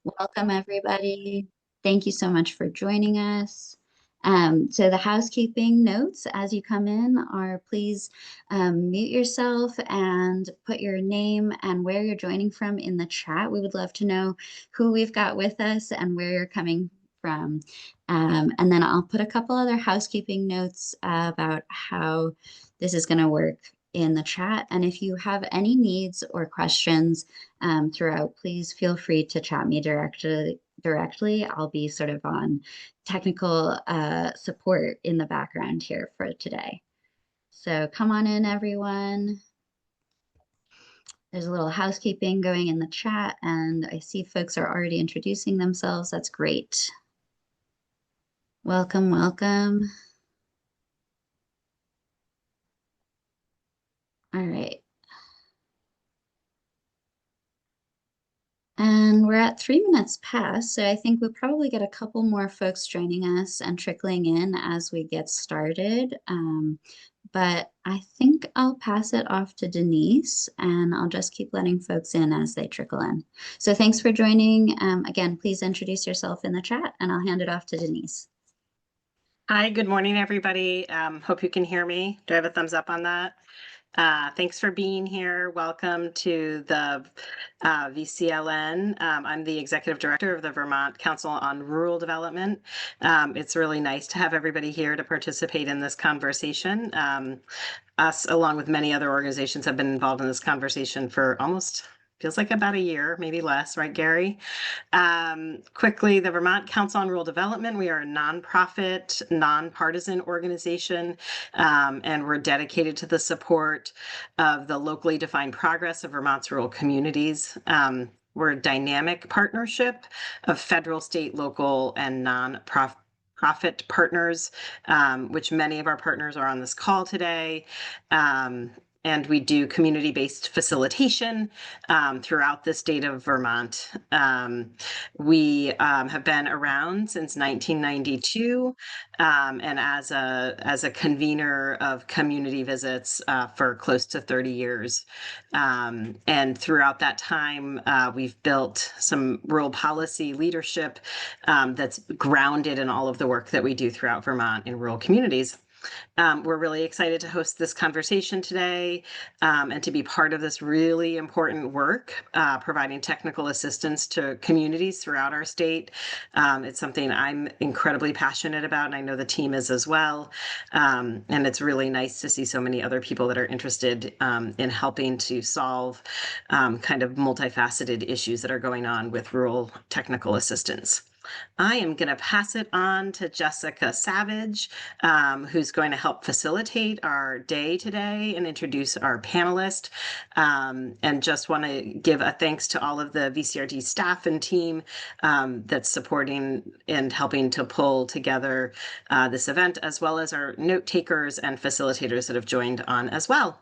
Welcome, everybody. Thank you so much for joining us. So the housekeeping notes as you come in are please mute yourself and put your name and where you're joining from in the chat. We would love to know who we've got with us and where you're coming from. And then I'll put a couple other housekeeping notes about how this is going to work in the chat. And if you have any needs or questions throughout, please feel free to chat me directly. I'll be sort of on technical support in the background here for today. So come on in, everyone. There's a little housekeeping going in the chat, and I see folks are already introducing themselves. That's great. Welcome, welcome. All right. And we're at 3 minutes past, so I think we'll probably get a couple more folks joining us and trickling in as we get started. But I think I'll pass it off to Denise, and I'll just keep letting folks in as they trickle in. So thanks for joining. Again, please introduce yourself in the chat, and I'll hand it off to Denise. Hi, good morning, everybody. Hope you can hear me. Do I have a thumbs up on that? Thanks for being here. Welcome to the VCLN. I'm the Executive Director of the Vermont Council on Rural Development. It's really nice to have everybody here to participate in this conversation. Us, along with many other organizations, have been involved in this conversation for almost feels like about a year, maybe less, right, Gary? Quickly, the Vermont Council on Rural Development, we are a nonprofit, nonpartisan organization, and we're dedicated to the support of the locally defined progress of Vermont's rural communities. We're a dynamic partnership of federal, state, local, and nonprofit partners, which many of our partners are on this call today. And we do community-based facilitation throughout the state of Vermont. We have been around since 1992, and as a convener of community visits for close to 30 years. And throughout that time, we've built some rural policy leadership that's grounded in all of the work that we do throughout Vermont in rural communities. We're really excited to host this conversation today and to be part of this really important work, providing technical assistance to communities throughout our state. It's something I'm incredibly passionate about, and I know the team is as well. And it's really nice to see so many other people that are interested in helping to solve kind of multifaceted issues that are going on with rural technical assistance. I am going to pass it on to Jessica Savage, who's going to help facilitate our day today and introduce our panelist. And just want to give a thanks to all of the VCRD staff and team that's supporting and helping to pull together this event, as well as our note takers and facilitators that have joined on as well.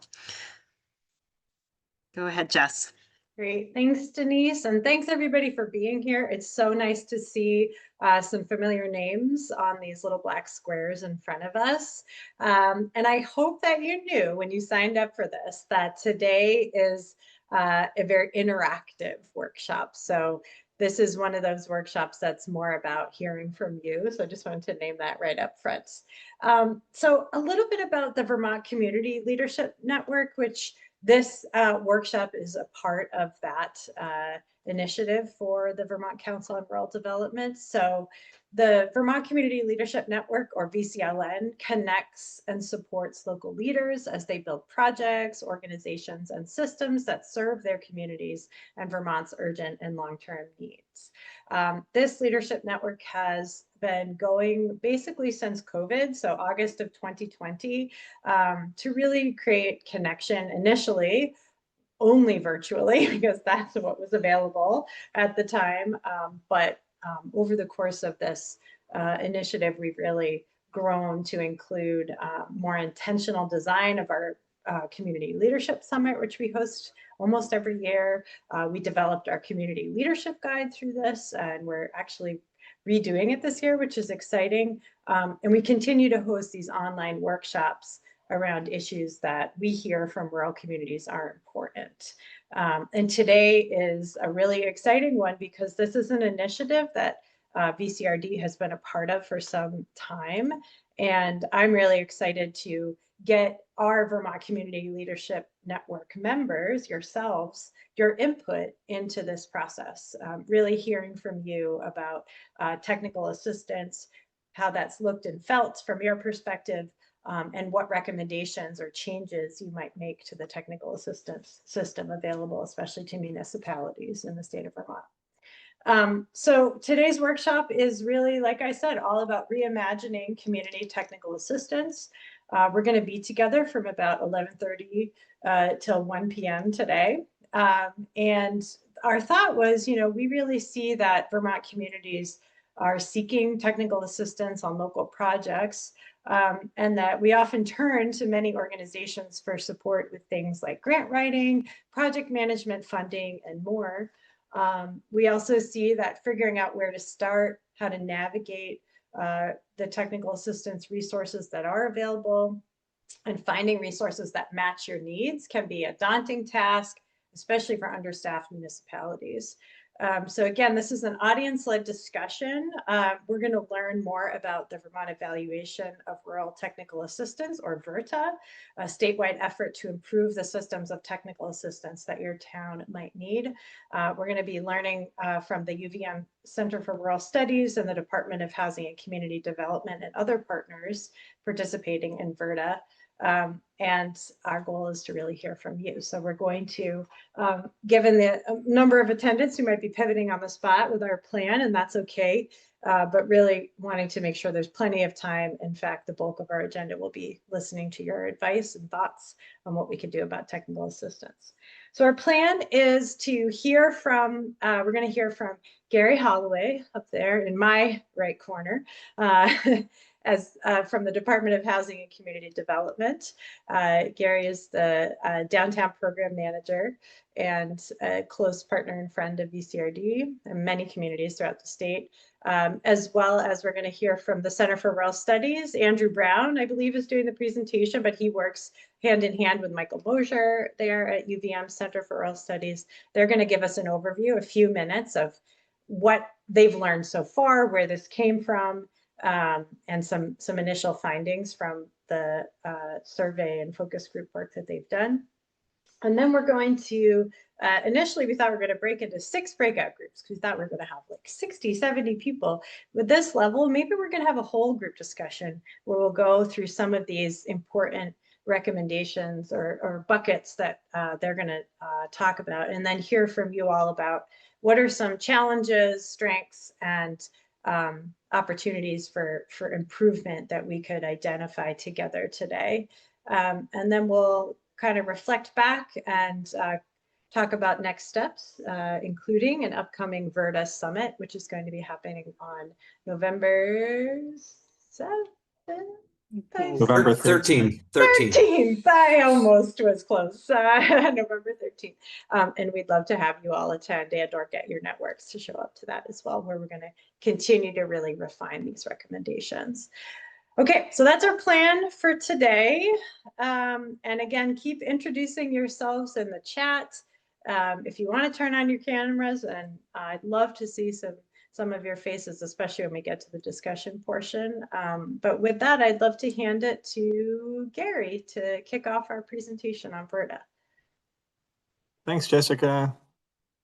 Go ahead, Jess. Great. Thanks, Denise. And thanks everybody for being here. It's so nice to see some familiar names on these little black squares in front of us. And I hope that you knew when you signed up for this that today is a very interactive workshop. So this is one of those workshops that's more about hearing from you. So I just wanted to name that right up front. So a little bit about the Vermont Community Leadership Network, which this workshop is a part of that initiative for the Vermont Council on Rural Development. So the Vermont Community Leadership Network, or VCLN, connects and supports local leaders as they build projects, organizations, and systems that serve their communities and Vermont's urgent and long-term needs. This leadership network has been going basically since COVID, so August of 2020, to really create connection initially only virtually because that's what was available at the time. But over the course of this initiative, we've really grown to include more intentional design of our Community Leadership Summit, which we host almost every year. We developed our Community Leadership Guide through this, and we're actually redoing it this year, which is exciting. And we continue to host these online workshops around issues that we hear from rural communities are important. And today is a really exciting one because this is an initiative that VCRD has been a part of for some time. And I'm really excited to get our Vermont Community Leadership Network members, yourselves, your input into this process. Really hearing from you about technical assistance, how that's looked and felt from your perspective, and what recommendations or changes you might make to the technical assistance system available, especially to municipalities in the state of Vermont. So today's workshop is really, like I said, all about reimagining community technical assistance. We're going to be together from about 11:30 till 1 p.m. today. And our thought was, we really see that Vermont communities are seeking technical assistance on local projects, and that we often turn to many organizations for support with things like grant writing, project management funding, and more. We also see that figuring out where to start, how to navigate the technical assistance resources that are available, and finding resources that match your needs can be a daunting task, especially for understaffed municipalities. So again, this is an audience-led discussion. We're going to learn more about the Vermont Evaluation of Rural Technical Assistance, or VERTA, a statewide effort to improve the systems of technical assistance that your town might need. We're going to be learning from the UVM Center for Rural Studies and the Department of Housing and Community Development and other partners participating in VERTA. And our goal is to really hear from you. So we're going to, given the number of attendants who might be pivoting on the spot with our plan, and that's okay, but really wanting to make sure there's plenty of time. In fact, the bulk of our agenda will be listening to your advice and thoughts on what we could do about technical assistance. So our plan is to hear from, we're going to hear from Gary Holloway up there in my right corner, from the Department of Housing and Community Development. Gary is the downtown program manager and a close partner and friend of VCRD and many communities throughout the state, as well as we're going to hear from the Center for Rural Studies. Andrew Brown, I believe, is doing the presentation, but he works hand in hand with Michael Mosier there at UVM Center for Rural Studies. They're going to give us an overview, a few minutes of what they've learned so far, where this came from, and some initial findings from the survey and focus group work that they've done. And then we're going to, initially we thought we were going to break into 6 breakout groups because we thought we were going to have like 60, 70 people. With this level, maybe we're going to have a whole group discussion where we'll go through some of these important recommendations or buckets that they're going to talk about, and then hear from you all about what are some challenges, strengths, and opportunities for improvement that we could identify together today. And then we'll kind of reflect back and talk about next steps, including an upcoming VERTA Summit, which is going to be happening on November 7th. November 13th. 13th. I almost was close. November 13th. And we'd love to have you all attend and or get your networks to show up to that as well, where we're going to continue to really refine these recommendations. Okay, so that's our plan for today. And again, keep introducing yourselves in the chat. If you want to turn on your cameras, and I'd love to see some of your faces, especially when we get to the discussion portion. But with that, I'd love to hand it to Gary to kick off our presentation on VERTA. Thanks, Jessica.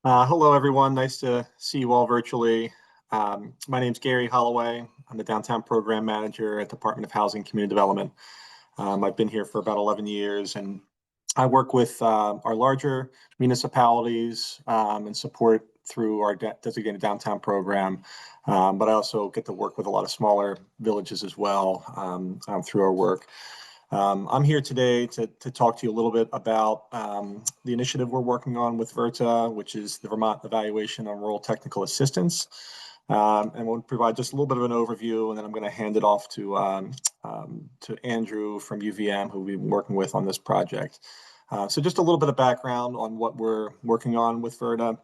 Hello, everyone. Nice to see you all virtually. My name's Gary Holloway. I'm the Downtown Program Manager at Department of Housing and Community Development. I've been here for about 11 years, and I work with our larger municipalities and support through our designated downtown program, but I also get to work with a lot of smaller villages as well through our work. I'm here today to talk to you a little bit about the initiative we're working on with VERTA, which is the Vermont Evaluation on Rural Technical Assistance. And we'll provide just a little bit of an overview, and then I'm going to hand it off to Andrew from UVM, who we've been working with on this project. So just a little bit of background on what we're working on with VERTA.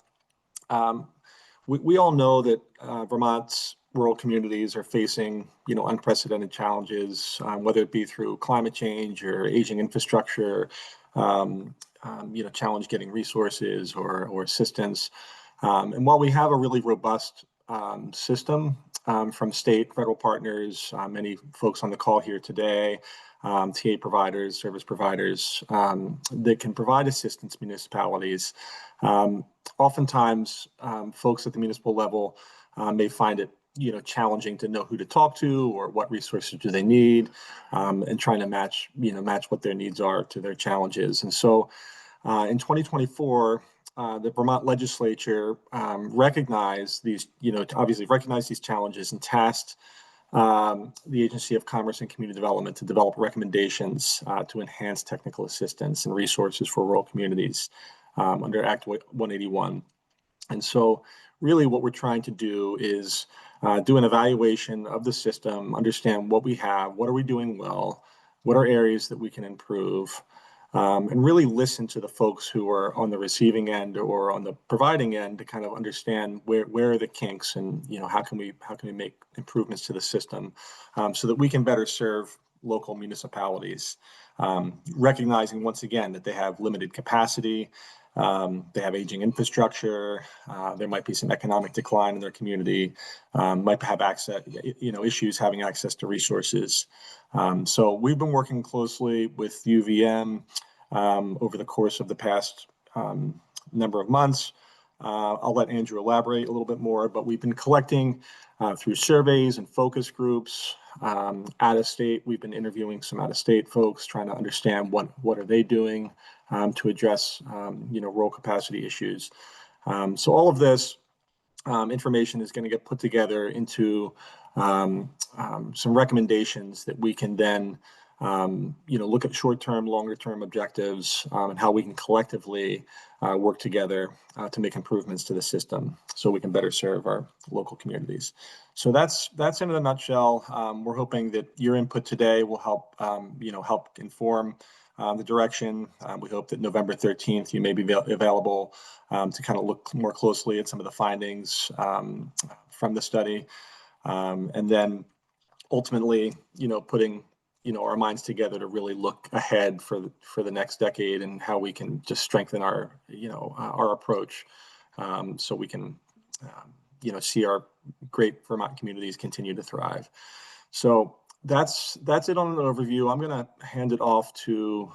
We all know that Vermont's rural communities are facing, unprecedented challenges, whether it be through climate change or aging infrastructure, challenge getting resources or assistance. And while we have a really robust system from state, federal partners, many folks on the call here today, TA providers, service providers that can provide assistance to municipalities. Oftentimes, folks at the municipal level may find it challenging to know who to talk to or what resources do they need, and trying to match what their needs are to their challenges. And so in 2024, the Vermont legislature recognized these, obviously recognized these challenges and tasked the Agency of Commerce and Community Development to develop recommendations to enhance technical assistance and resources for rural communities under Act 181. And so really what we're trying to do is do an evaluation of the system, understand what we have, what are we doing well, what are areas that we can improve, and really listen to the folks who are on the receiving end or on the providing end to kind of understand where are the kinks and how can we make improvements to the system so that we can better serve local municipalities, recognizing once again that they have limited capacity. They have aging infrastructure. There might be some economic decline in their community. Might have access, issues having access to resources. So we've been working closely with UVM over the course of the past number of months. I'll let Andrew elaborate a little bit more, but we've been collecting through surveys and focus groups out of state. We've been interviewing some out of state folks, trying to understand what are they doing to address rural capacity issues. So all of this information is going to get put together into some recommendations that we can then look at short-term, longer-term objectives and how we can collectively work together to make improvements to the system so we can better serve our local communities. So that's in a nutshell. We're hoping that your input today will help help inform the direction. We hope that November 13th you may be available to kind of look more closely at some of the findings from the study, and then ultimately putting our minds together to really look ahead for the next decade and how we can just strengthen our our approach so we can see our great Vermont communities continue to thrive. So that's it on an overview. I'm going to hand it off to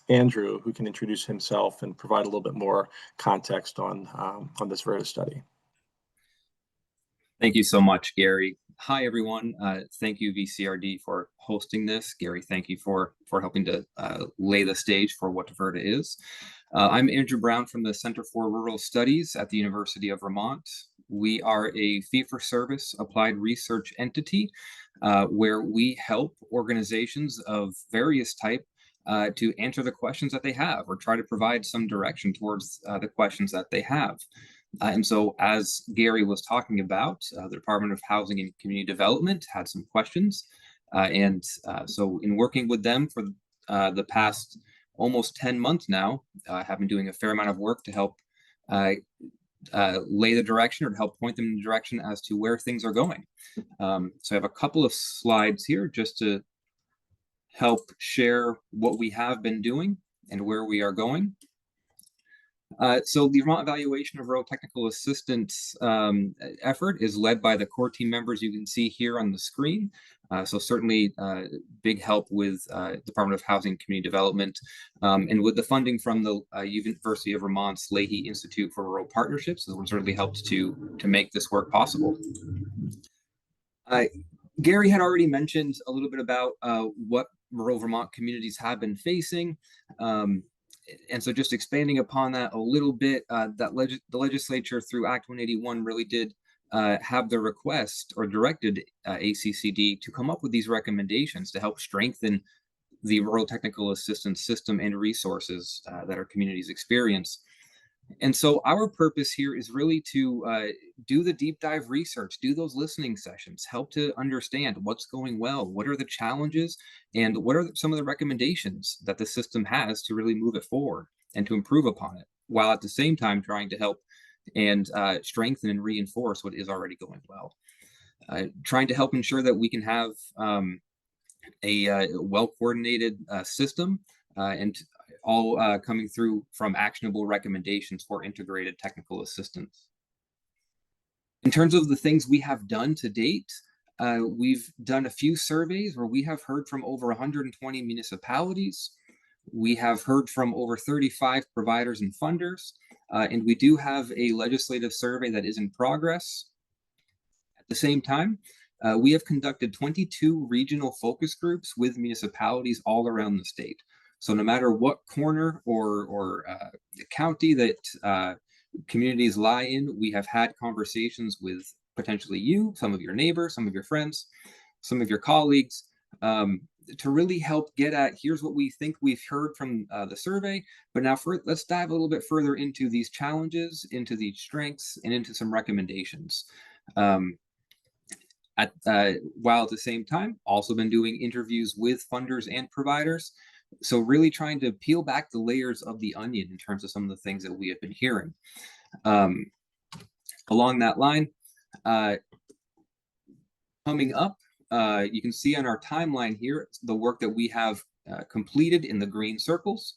Andrew, who can introduce himself and provide a little bit more context on this VERTA study. Thank you so much, Gary. Hi, everyone. Thank you, VCRD, for hosting this. Gary, thank you for helping to lay the stage for what VERTA is. I'm Andrew Brown from the Center for Rural Studies at the University of Vermont. We are a fee-for-service applied research entity where we help organizations of various type to answer the questions that they have or try to provide some direction towards the questions that they have. And so as Gary was talking about, the Department of Housing and Community Development had some questions. So in working with them for the past almost 10 months now, I have been doing a fair amount of work to help lay the direction or to help point them in the direction as to where things are going. So I have a couple of slides here just to help share what we have been doing and where we are going. So the Vermont Evaluation of Rural Technical Assistance effort is led by the core team members you can see here on the screen. So certainly big help with Department of Housing and Community Development and with the funding from the University of Vermont's Leahy Institute for Rural Partnerships. This one certainly helped to make this work possible. Gary had already mentioned a little bit about what rural Vermont communities have been facing. And so just expanding upon that a little bit, the legislature through Act 181 really did have the request or directed ACCD to come up with these recommendations to help strengthen the rural technical assistance system and resources that our communities experience. And so our purpose here is really to do the deep dive research, do those listening sessions, help to understand what's going well, what are the challenges, and what are some of the recommendations that the system has to really move it forward and to improve upon it, while at the same time trying to help and strengthen and reinforce what is already going well. trying to help ensure that we can have a well-coordinated system and all coming through from actionable recommendations for integrated technical assistance. In terms of the things we have done to date, we've done a few surveys where we have heard from over 120 municipalities. We have heard from over 35 providers and funders, and we do have a legislative survey that is in progress. At the same time, we have conducted 22 regional focus groups with municipalities all around the state. So no matter what corner or county that communities lie in, we have had conversations with potentially you, some of your neighbors, some of your friends, some of your colleagues, to really help get at, here's what we think we've heard from the survey, but now let's dive a little bit further into these challenges, into these strengths, and into some recommendations. While at the same time, also been doing interviews with funders and providers. So really trying to peel back the layers of the onion in terms of some of the things that we have been hearing. Along that line, coming up, you can see on our timeline here, the work that we have completed in the green circles.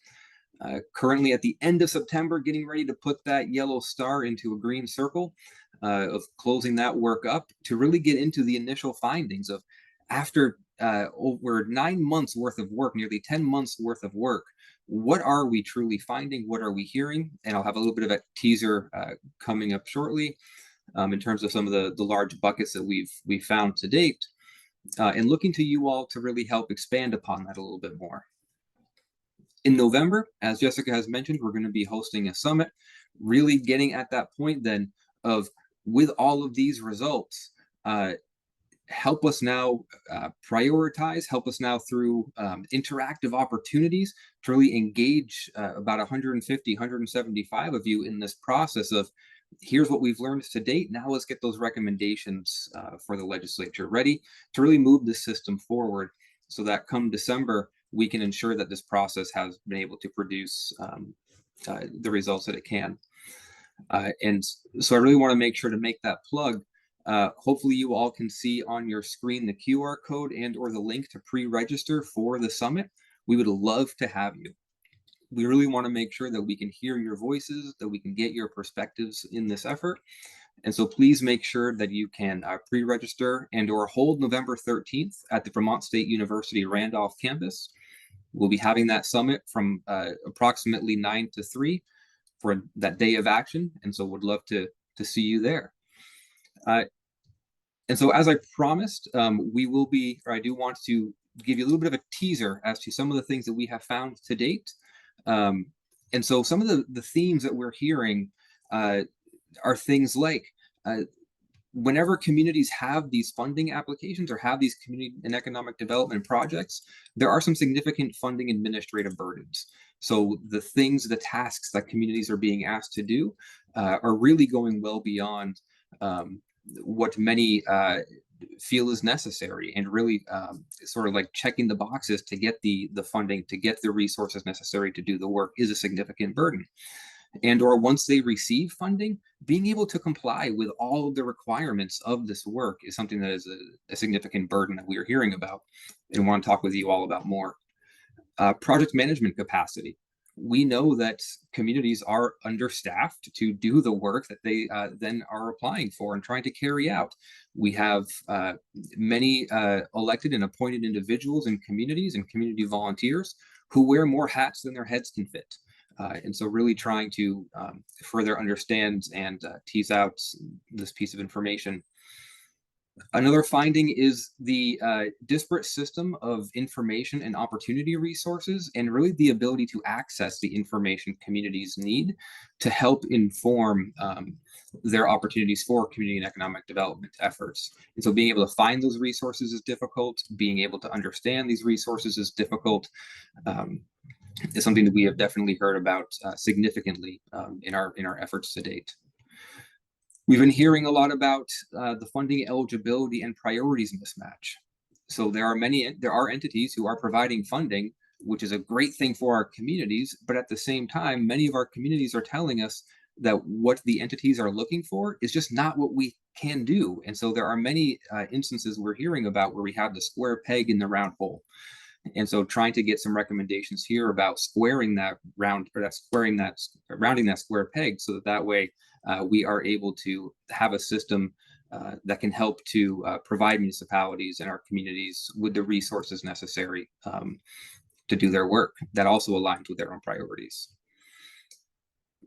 Currently at the end of September, getting ready to put that yellow star into a green circle, of closing that work up to really get into the initial findings of, after over 9 months worth of work, nearly 10 months worth of work, what are we truly finding? What are we hearing? And I'll have a little bit of a teaser coming up shortly in terms of some of the large buckets that we've found to date, and looking to you all to really help expand upon that a little bit more. In November, as Jessica has mentioned, we're going to be hosting a summit, really getting at that point then of, with all of these results, help us now prioritize, help us now through interactive opportunities to really engage about 150, 175 of you in this process of, here's what we've learned to date. Now let's get those recommendations for the legislature ready to really move the system forward so that come December, we can ensure that this process has been able to produce the results that it can. And so I really want to make sure to make that plug. Hopefully you all can see on your screen the QR code and or the link to pre-register for the summit. We would love to have you. We really want to make sure that we can hear your voices, that we can get your perspectives in this effort. And so please make sure that you can pre-register and or hold November 13th at the Vermont State University Randolph campus. We'll be having that summit from approximately 9 to 3 for that day of action. And so would love to see you there. And so as I promised, we will be, or I do want to give you a little bit of a teaser as to some of the things that we have found to date. And so some of the themes that we're hearing are things like, whenever communities have these funding applications or have these community and economic development projects, there are some significant funding administrative burdens. So the things, the tasks that communities are being asked to do are really going well beyond what many feel is necessary, and really sort of like checking the boxes to get the funding, to get the resources necessary to do the work is a significant burden. And or once they receive funding, being able to comply with all of the requirements of this work is something that is a significant burden that we are hearing about and want to talk with you all about more. Project management capacity. We know that communities are understaffed to do the work that they then are applying for and trying to carry out. We have many elected and appointed individuals in communities and community volunteers who wear more hats than their heads can fit. And so really trying to further understand and tease out this piece of information. Another finding is the disparate system of information and opportunity resources, and really the ability to access the information communities need to help inform their opportunities for community and economic development efforts. And so being able to find those resources is difficult. Being able to understand these resources is difficult. Is something that we have definitely heard about significantly in our efforts to date. We've been hearing a lot about the funding eligibility and priorities mismatch. So there are entities who are providing funding, which is a great thing for our communities, but at the same time, many of our communities are telling us that what the entities are looking for is just not what we can do. And so there are many instances we're hearing about where we have the square peg in the round hole. And so trying to get some recommendations here about squaring that round, or rounding that square peg, so that way we are able to have a system that can help to provide municipalities and our communities with the resources necessary to do their work that also aligns with their own priorities.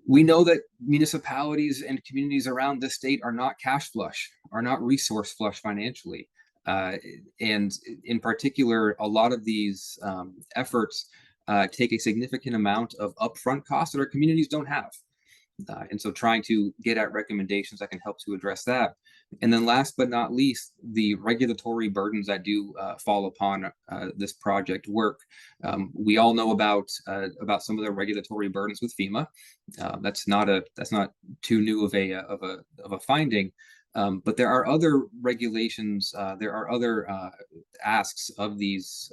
We know that municipalities and communities around the state are not cash flush, are not resource flush financially. And in particular, a lot of these efforts take a significant amount of upfront costs that our communities don't have. And so trying to get at recommendations that can help to address that. And then last but not least, the regulatory burdens that do fall upon this project work. We all know about some of the regulatory burdens with FEMA. That's not too new of a finding. But there are other regulations, there are other asks of these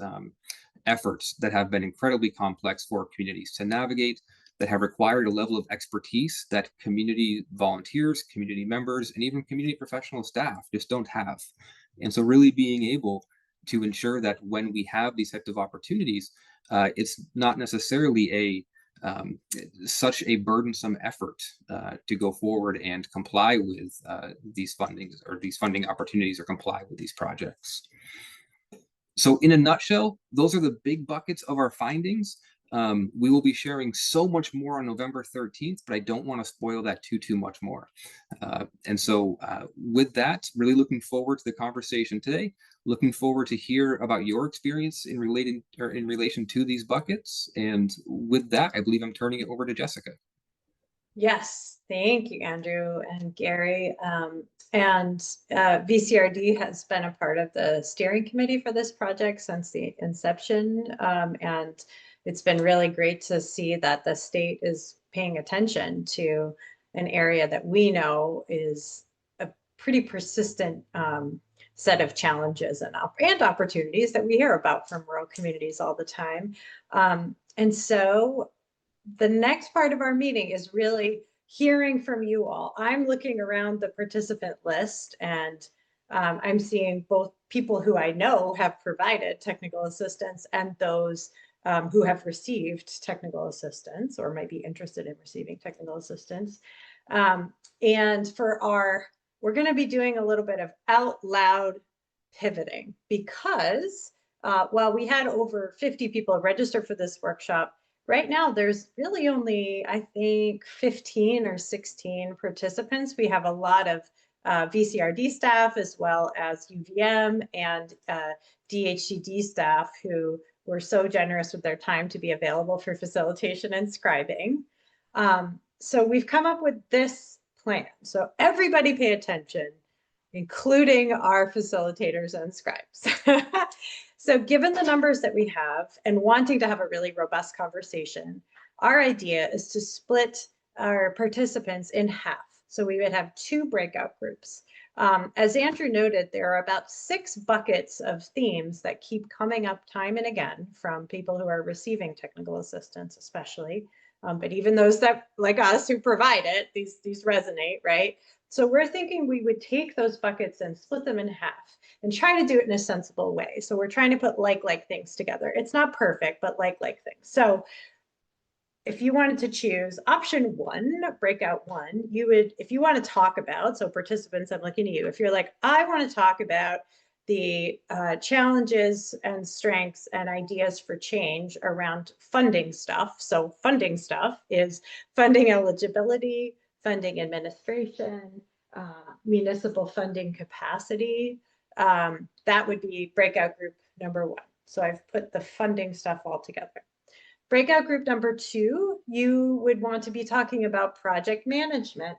efforts that have been incredibly complex for communities to navigate, that have required a level of expertise that community volunteers, community members, and even community professional staff just don't have. And so really being able to ensure that when we have these types of opportunities, it's not necessarily such a burdensome effort to go forward and comply with these fundings or these funding opportunities, or comply with these projects. So in a nutshell, those are the big buckets of our findings. We will be sharing so much more on November 13th, but I don't want to spoil that too much more. And so with that, really looking forward to the conversation today, looking forward to hear about your experience in relation to these buckets. And with that, I believe I'm turning it over to Jessica. Yes, thank you, Andrew and Gary. And VCRD has been a part of the steering committee for this project since the inception. And it's been really great to see that the state is paying attention to an area that we know is a pretty persistent set of challenges and opportunities that we hear about from rural communities all the time. And so the next part of our meeting is really hearing from you all. I'm looking around the participant list, and I'm seeing both people who I know have provided technical assistance and those who have received technical assistance or might be interested in receiving technical assistance. And we're going to be doing a little bit of out loud pivoting, because while we had over 50 people register for this workshop, right now there's really only, I think, 15 or 16 participants. We have a lot of VCRD staff, as well as UVM and DHCD staff, who were so generous with their time to be available for facilitation and scribing. So we've come up with this plan. So everybody pay attention, including our facilitators and scribes. So given the numbers that we have and wanting to have a really robust conversation, our idea is to split our participants in half. So we would have 2 breakout groups. As Andrew noted, there are about 6 buckets of themes that keep coming up time and again from people who are receiving technical assistance, especially, but even those that, like us, who provide it, these resonate, right? So we're thinking we would take those buckets and split them in half and try to do it in a sensible way. So we're trying to put like things together. It's not perfect, but like things. So if you wanted to choose option 1, breakout 1, you would, if you want to talk about, so participants, I'm looking at you, if you're like, I want to talk about the challenges and strengths and ideas for change around funding stuff. So funding stuff is funding eligibility, funding administration, municipal funding capacity. That would be breakout group number 1. So I've put the funding stuff all together. Breakout group number 2, you would want to be talking about project management,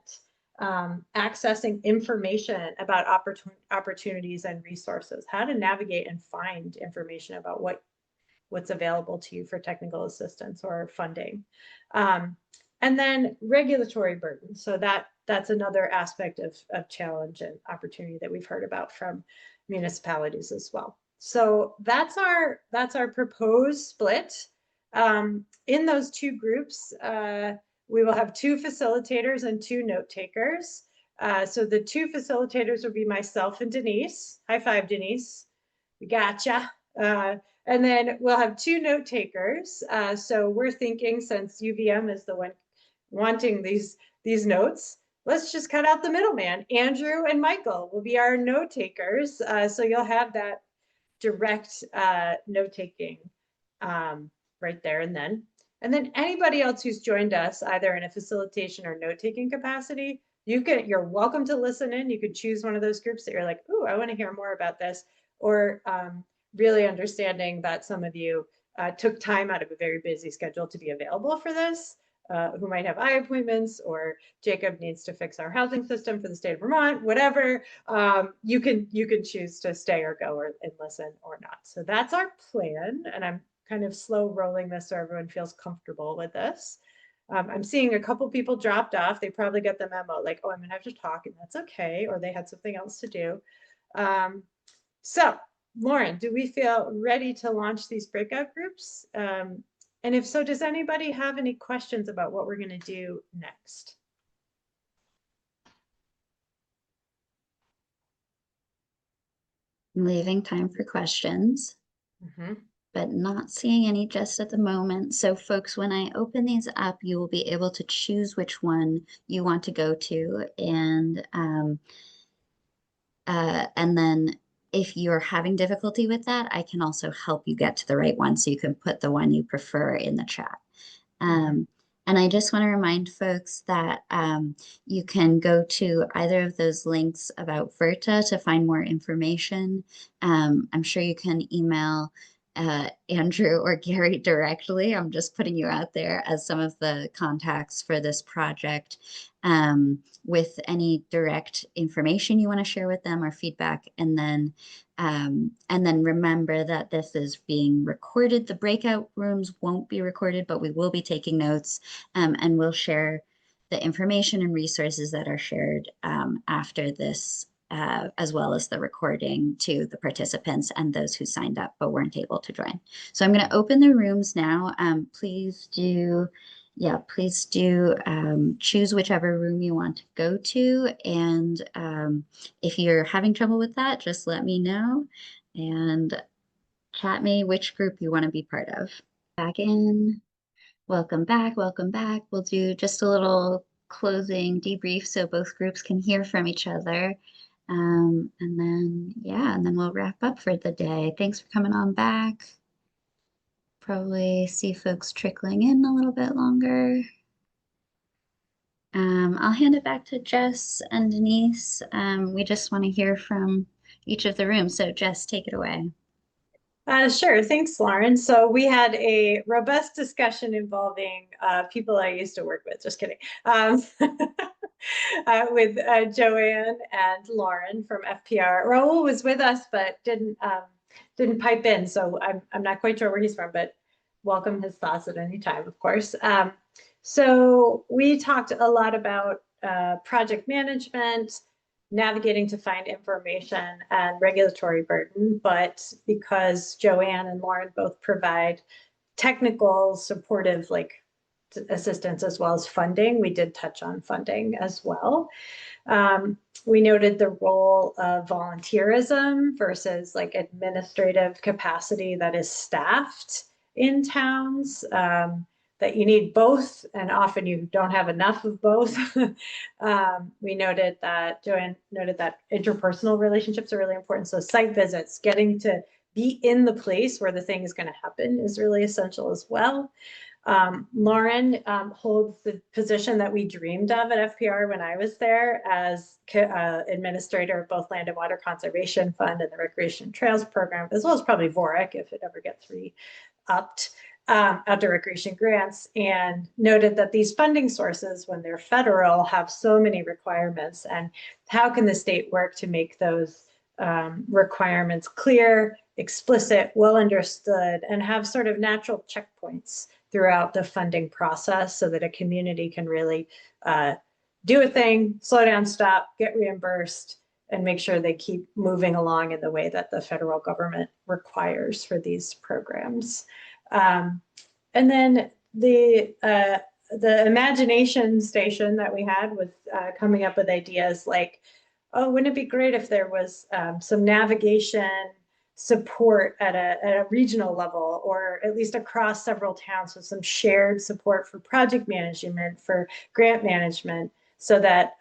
accessing information about opportunities and resources, how to navigate and find information about what's available to you for technical assistance or funding. And then regulatory burden. So that's another aspect of challenge and opportunity that we've heard about from municipalities as well. So that's our proposed split. In those 2 groups, we will have 2 facilitators and 2 note takers. So the 2 facilitators will be myself and Denise. High five, Denise. We gotcha. And then we'll have 2 note takers. So we're thinking, since UVM is the one wanting these notes, let's just cut out the middleman. Andrew and Michael will be our note takers. So you'll have that direct note taking right there and then. And then anybody else who's joined us, either in a facilitation or note taking capacity, you're welcome to listen in. You could choose one of those groups that you're like, ooh, I want to hear more about this, or really understanding that some of you took time out of a very busy schedule to be available for this, who might have eye appointments, or Jacob needs to fix our housing system for the state of Vermont, whatever. You can choose to stay or go and listen or not. So that's our plan. And I'm kind of slow rolling this so everyone feels comfortable with this. I'm seeing a couple people dropped off. They probably got the memo like, oh, I'm gonna have to talk, and that's okay. Or they had something else to do. So Lauren, do we feel ready to launch these breakout groups? And if so, does anybody have any questions about what we're gonna do next? I'm leaving time for questions. But not seeing any just at the moment. So folks, when I open these up, you will be able to choose which one you want to go to. And then if you're having difficulty with that, I can also help you get to the right one. So you can put the one you prefer in the chat. And I just want to remind folks that you can go to either of those links about VERTA to find more information. I'm sure you can email Andrew or Gary directly. I'm just putting you out there as some of the contacts for this project with any direct information you want to share with them or feedback. And then remember that this is being recorded. The breakout rooms won't be recorded, but we will be taking notes and we'll share the information and resources that are shared after this, as well as the recording to the participants and those who signed up but weren't able to join. So I'm going to open the rooms now. Please do choose whichever room you want to go to. And if you're having trouble with that, just let me know and chat me which group you want to be part of. Back in. Welcome back. Welcome back. We'll do just a little closing debrief so both groups can hear from each other. And then we'll wrap up for the day. Thanks for coming on back. Probably see folks trickling in a little bit longer. I'll hand it back to Jess and Denise. We just want to hear from each of the rooms. So Jess, take it away. Sure. Thanks, Lauren. So we had a robust discussion involving people I used to work with. Just kidding. With Joanne and Lauren from FPR. Raul was with us, but didn't pipe in. So I'm not quite sure where he's from, but welcome his thoughts at any time, of course. So we talked a lot about project management, navigating to find information, and regulatory burden. But because Joanne and Lauren both provide technical supportive assistance as well as funding, we did touch on funding as well. We noted the role of volunteerism versus administrative capacity that is staffed in towns. That you need both, and often you don't have enough of both. We noted that, Joanne noted that interpersonal relationships are really important. So site visits, getting to be in the place where the thing is going to happen is really essential as well. Lauren holds the position that we dreamed of at FPR when I was there as administrator of both Land and Water Conservation Fund and the Recreation Trails Program, as well as probably VORIC if it ever gets re-upped. Outdoor recreation grants, and noted that these funding sources, when they're federal, have so many requirements, and how can the state work to make those requirements clear, explicit, well understood, and have sort of natural checkpoints throughout the funding process so that a community can really do a thing, slow down, stop, get reimbursed, and make sure they keep moving along in the way that the federal government requires for these programs. And then the the imagination station that we had was coming up with ideas like, oh, wouldn't it be great if there was some navigation support at a regional level, or at least across several towns, with some shared support for project management, for grant management, so that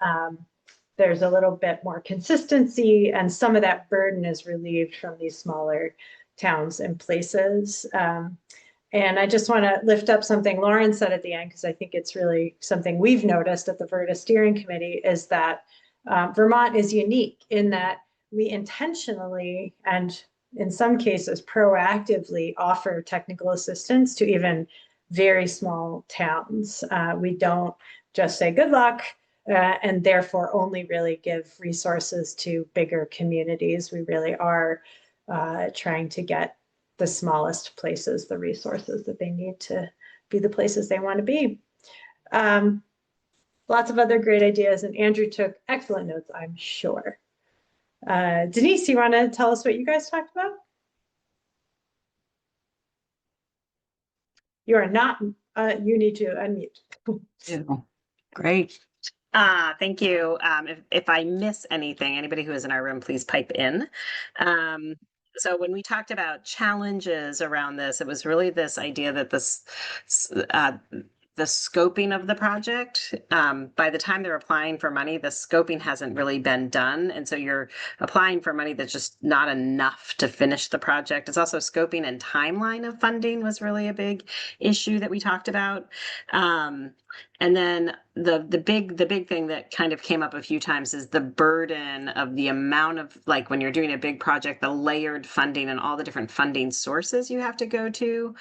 there's a little bit more consistency and some of that burden is relieved from these smaller towns and places. And I just want to lift up something Lauren said at the end, because I think it's really something we've noticed at the VERTA steering committee, is that Vermont is unique in that we intentionally and in some cases proactively offer technical assistance to even very small towns. We don't just say good luck and therefore only really give resources to bigger communities. We really are trying to get the smallest places the resources that they need to be the places they want to be. Lots of other great ideas, and Andrew took excellent notes, I'm sure. Denise, you want to tell us what you guys talked about? You are not, you need to unmute. Yeah. Great. Thank you. If I miss anything, anybody who is in our room, please pipe in. So when we talked about challenges around this, it was really this idea that the scoping of the project, by the time they're applying for money, the scoping hasn't really been done. And so you're applying for money that's just not enough to finish the project. It's also scoping and timeline of funding was really a big issue that we talked about. And then the big thing that kind of came up a few times is the burden of the amount of, like, when you're doing a big project, the layered funding and all the different funding sources you have to go to,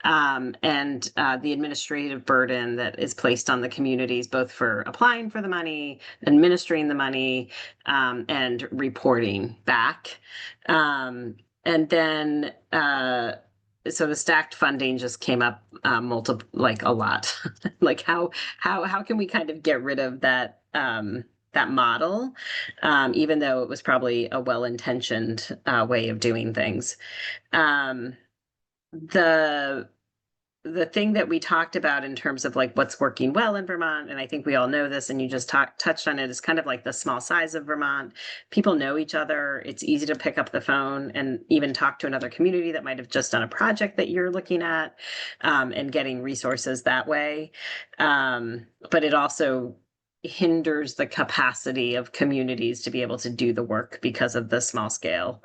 and the administrative burden that is placed on the communities, both for applying for the money, administering the money, and reporting back. And then so the stacked funding just came up like a lot. Like how can we kind of get rid of that that model, even though it was probably a well-intentioned way of doing things. The thing that we talked about in terms of like what's working well in Vermont, and I think we all know this, and you just touched on it, is kind of like the small size of Vermont. People know each other. It's easy to pick up the phone and even talk to another community that might have just done a project that you're looking at, and getting resources that way. But it also hinders the capacity of communities to be able to do the work because of the small scale.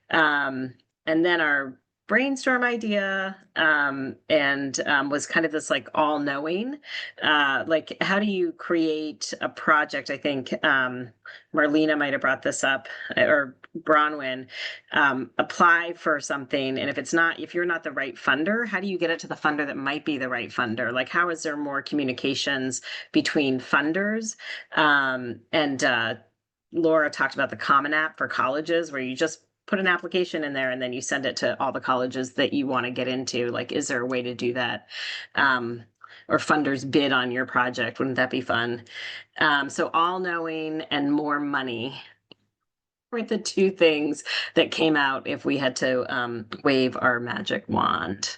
And then our brainstorm idea was kind of this like all-knowing, like how do you create a project? I think Marlena might have brought this up, or Bronwyn, apply for something, and if you're not the right funder, how do you get it to the funder that might be the right funder? Like, how is there more communications between funders? And Laura talked about the Common App for colleges, where you just put an application in there and then you send it to all the colleges that you want to get into. Like, is there a way to do that? Or funders bid on your project? Wouldn't that be fun? So all knowing and more money were the two things that came out if we had to wave our magic wand.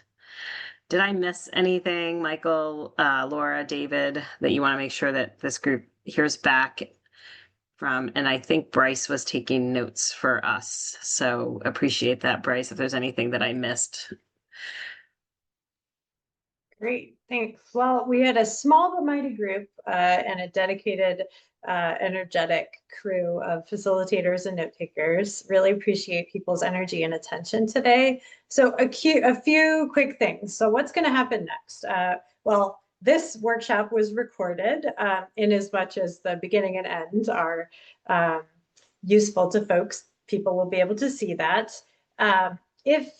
Did I miss anything, Michael, Laura, David, that you want to make sure that this group hears back from? And I think Bryce was taking notes for us. So appreciate that, Bryce, if there's anything that I missed. Great, thanks. Well, we had a small but mighty group and a dedicated, energetic crew of facilitators and note takers. Really appreciate people's energy and attention today. So a few quick things. So what's going to happen next? Well, this workshop was recorded in as much as the beginning and end are useful to folks. People will be able to see that. If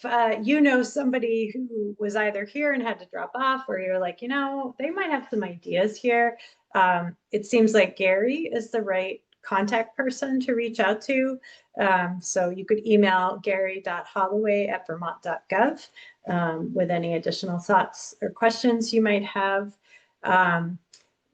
you know somebody who was either here and had to drop off, or you're like, you know, they might have some ideas here, it seems like Gary is the right contact person to reach out to. So you could email gary.holloway@vermont.gov with any additional thoughts or questions you might have.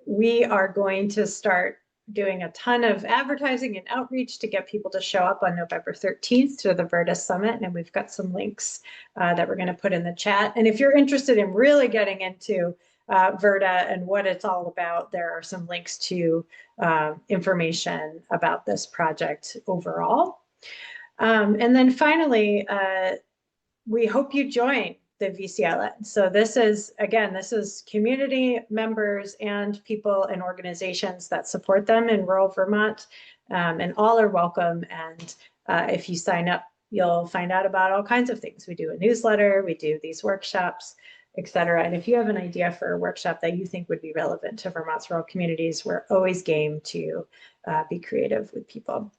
We are going to start doing a ton of advertising and outreach to get people to show up on November 13th to the VERTA Summit. And we've got some links that we're going to put in the chat. And if you're interested in really getting into VERTA and what it's all about, there are some links to information about this project overall. And then finally, we hope you join the VCLN. So this is, again, this is community members and people and organizations that support them in rural Vermont, and all are welcome. And if you sign up, you'll find out about all kinds of things. We do a newsletter, we do these workshops, etc. And if you have an idea for a workshop that you think would be relevant to Vermont's rural communities, we're always game to be creative with people.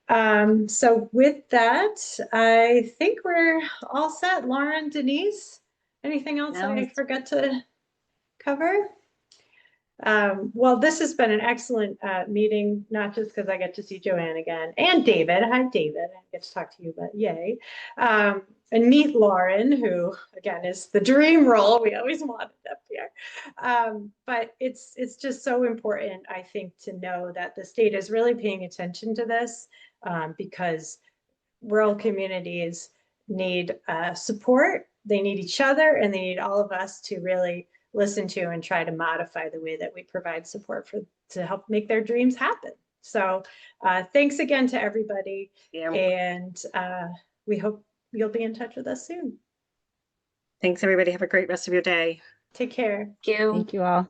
So with that, I think we're all set. Lauren, Denise, anything else I forgot to cover? Well, this has been an excellent meeting, not just because I get to see Joanne again, and David. Hi, David. I get to talk to you, but yay. And meet Lauren, who, again, is the dream role we always wanted up here. But it's just so important, I think, to know that the state is really paying attention to this, because rural communities need support. They need each other, and they need all of us to really listen to and try to modify the way that we provide support to help make their dreams happen. So thanks again to everybody. Yeah. And we hope you'll be in touch with us soon. Thanks, everybody. Have a great rest of your day. Take care. Thank you all.